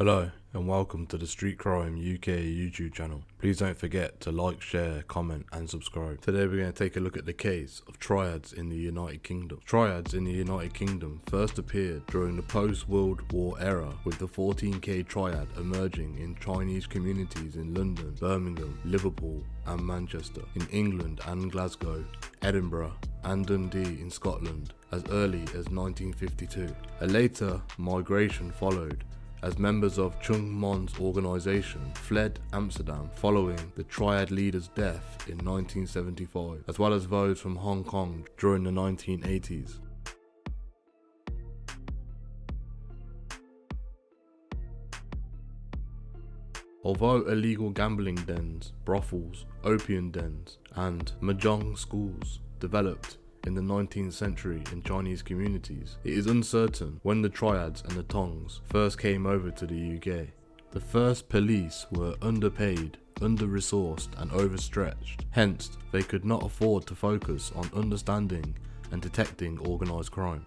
Hello and welcome to the Street Crime UK YouTube channel. Please don't forget to like, share, comment and subscribe. Today we're going to take a look at the case of triads in the United Kingdom. Triads in the United Kingdom first appeared during the post-World War era, with the 14K triad emerging in Chinese communities in London, Birmingham, Liverpool and Manchester, in England and Glasgow, Edinburgh and Dundee in Scotland as early as 1952. A later migration followed, as members of Chung Mon's organisation fled Amsterdam following the Triad leader's death in 1975, as well as those from Hong Kong during the 1980s. Although illegal gambling dens, brothels, opium dens and mahjong schools developed in the 19th century in Chinese communities, it is uncertain when the Triads and the Tongs first came over to the UK. The first police were underpaid, under-resourced and overstretched, hence they could not afford to focus on understanding and detecting organised crime.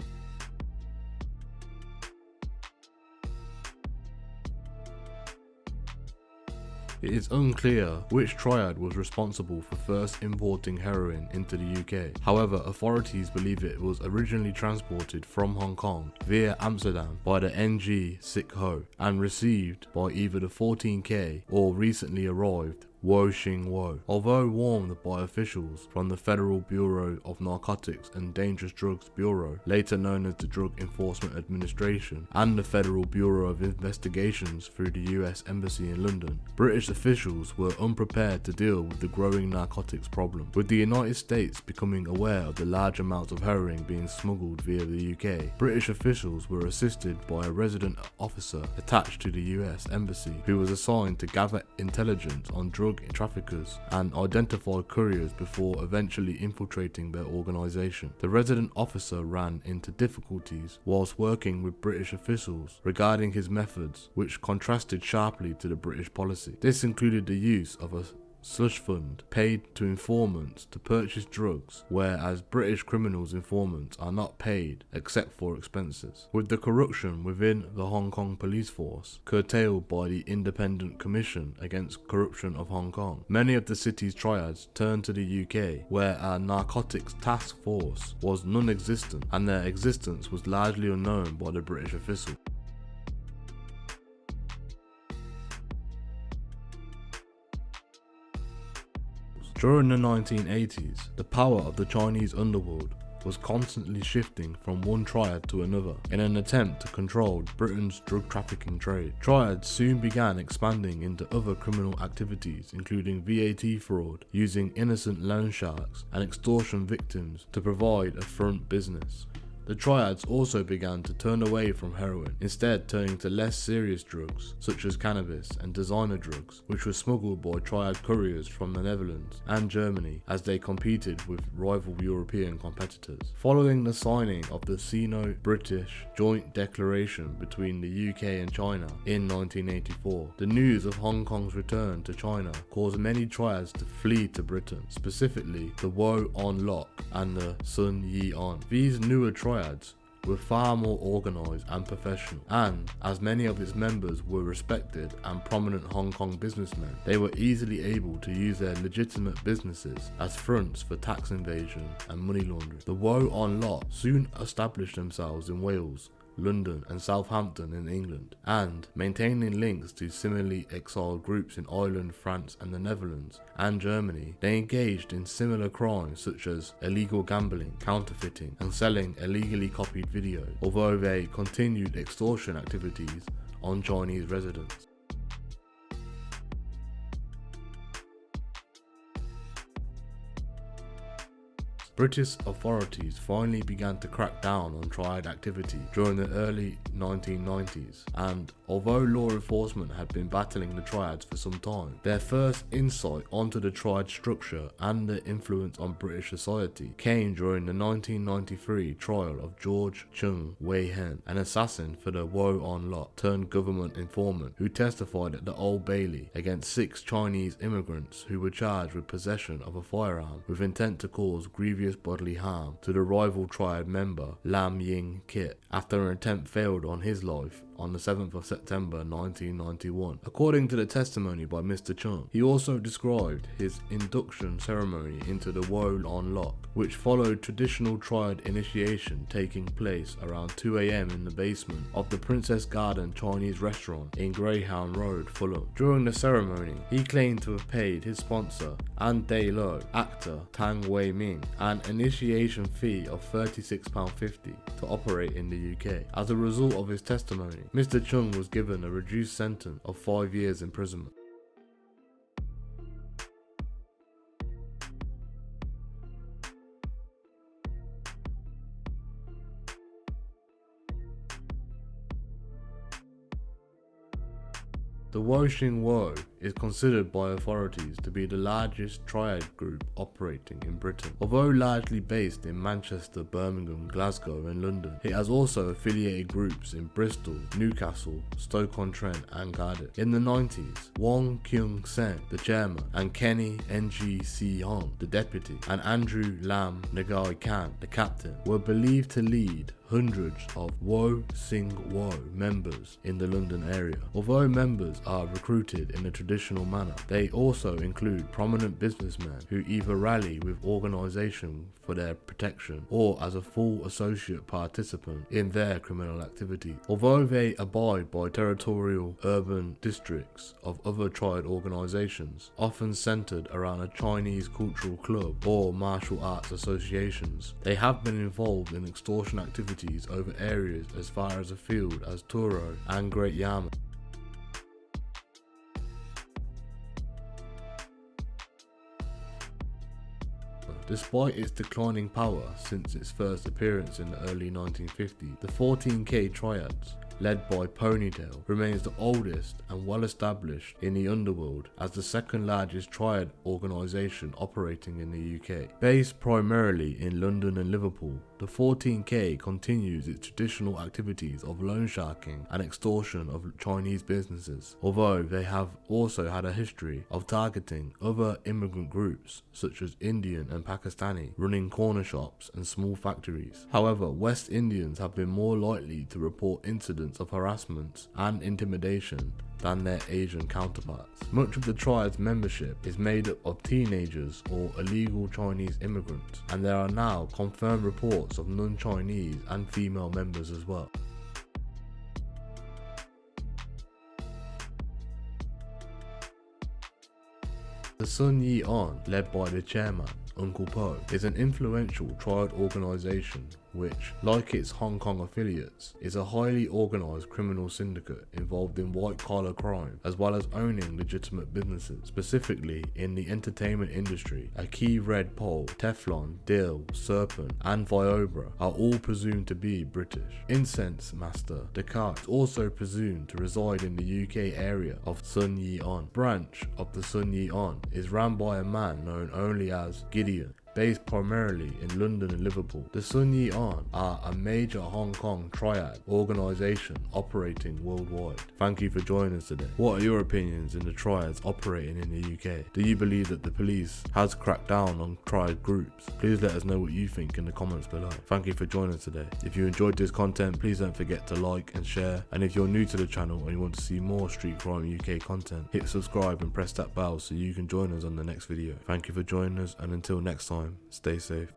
It is unclear which triad was responsible for first importing heroin into the UK. However, authorities believe it was originally transported from Hong Kong via Amsterdam by the NG Sick Ho and received by either the 14K or recently arrived Wo Shing Wo. Although warned by officials from the Federal Bureau of Narcotics and Dangerous Drugs Bureau, later known as the Drug Enforcement Administration, and the Federal Bureau of Investigations through the US Embassy in London, British officials were unprepared to deal with the growing narcotics problem. With the United States becoming aware of the large amounts of heroin being smuggled via the UK, British officials were assisted by a resident officer attached to the US Embassy, who was assigned to gather intelligence on drug traffickers and identify couriers before eventually infiltrating their organisation. The resident officer ran into difficulties whilst working with British officials regarding his methods, which contrasted sharply to the British policy. This included the use of a slush fund paid to informants to purchase drugs, whereas British criminals informants are not paid except for expenses. With the corruption within the Hong Kong police force curtailed by the Independent Commission Against Corruption of Hong Kong, many of the city's triads turned to the UK, where a narcotics task force was non-existent and their existence was largely unknown by the British officials. During the 1980s, the power of the Chinese underworld was constantly shifting from one triad to another in an attempt to control Britain's drug trafficking trade. Triads soon began expanding into other criminal activities, including VAT fraud, using innocent loan sharks and extortion victims to provide a front business. The triads also began to turn away from heroin, instead turning to less serious drugs such as cannabis and designer drugs, which were smuggled by triad couriers from the Netherlands and Germany as they competed with rival European competitors. Following the signing of the Sino-British Joint Declaration between the UK and China in 1984, the news of Hong Kong's return to China caused many triads to flee to Britain, specifically the Wo On Lok and the Sun Yi On. These newer triads were far more organised and professional, and as many of its members were respected and prominent Hong Kong businessmen, they were easily able to use their legitimate businesses as fronts for tax evasion and money laundering. The Wo On Lok soon established themselves in Wales, London and Southampton in England, and maintaining links to similarly exiled groups in Ireland, France and the Netherlands and Germany, they engaged in similar crimes such as illegal gambling, counterfeiting and selling illegally copied videos, although they continued extortion activities on Chinese residents. British authorities finally began to crack down on triad activity during the early 1990s, and although law enforcement had been battling the triads for some time, their first insight onto the triad structure and their influence on British society came during the 1993 trial of George Chung Wei Hen, an assassin for the Wo On Lok turned government informant who testified at the Old Bailey against 6 Chinese immigrants who were charged with possession of a firearm with intent to cause grievous bodily harm to the rival triad member Lam Ying Kit. After an attempt failed on his life on the 7th of September 1991. According to the testimony by Mr. Chung, he also described his induction ceremony into the World on Lock, which followed traditional Triad initiation taking place around 2 AM in the basement of the Princess Garden Chinese restaurant in Greyhound Road, Fulham. During the ceremony, he claimed to have paid his sponsor and Day Lo, actor Tang Wei Ming, an initiation fee of £36.50 to operate in the UK. As a result of his testimony, Mr. Chung was given a reduced sentence of 5 years imprisonment. The Woshing Wo is considered by authorities to be the largest Triad group operating in Britain. Although largely based in Manchester, Birmingham, Glasgow and London, it has also affiliated groups in Bristol, Newcastle, Stoke-on-Trent and Cardiff. In the 90s, Wong Kyung Sen, the chairman, and Kenny Ng Si Hong, the deputy, and Andrew Lam Nagai Khan, the captain, were believed to lead hundreds of Wo Sing Wo members in the London area. Although members are recruited in a traditional manner, they also include prominent businessmen who either rally with organisation for their protection or as a full associate participant in their criminal activity. Although they abide by territorial urban districts of other Triad organisations, often centred around a Chinese cultural club or martial arts associations, they have been involved in extortion activities over areas as far as afield as Truro and Great Yarmouth. Despite its declining power since its first appearance in the early 1950s, the 14K Triads, led by Ponytail, remains the oldest and well established in the underworld as the second largest Triad organisation operating in the UK. Based primarily in London and Liverpool, the 14K continues its traditional activities of loan sharking and extortion of Chinese businesses, although they have also had a history of targeting other immigrant groups such as Indian and Pakistani, running corner shops and small factories. However, West Indians have been more likely to report incidents of harassment and intimidation than their Asian counterparts. Much of the Triad's membership is made up of teenagers or illegal Chinese immigrants, and there are now confirmed reports of non-Chinese and female members as well. The Sun Yi On, led by the chairman, Uncle Po, is an influential Triad organisation which, like its Hong Kong affiliates, is a highly organised criminal syndicate involved in white-collar crime, as well as owning legitimate businesses. Specifically, in the entertainment industry, a key Red Pole, Teflon, Dill, Serpent and Viobra are all presumed to be British. Incense master Descartes is also presumed to reside in the UK area of Sun Yi On. Branch of the Sun Yi On is run by a man known only as Gideon, based primarily in London and Liverpool. The Sun Yi On are a major Hong Kong Triad organisation operating worldwide. Thank you for joining us today. What are your opinions in the Triads operating in the UK? Do you believe that the police has cracked down on Triad groups? Please let us know what you think in the comments below. Thank you for joining us today. If you enjoyed this content, please don't forget to like and share. And if you're new to the channel and you want to see more Street Crime UK content, hit subscribe and press that bell so you can join us on the next video. Thank you for joining us, and until next time, stay safe.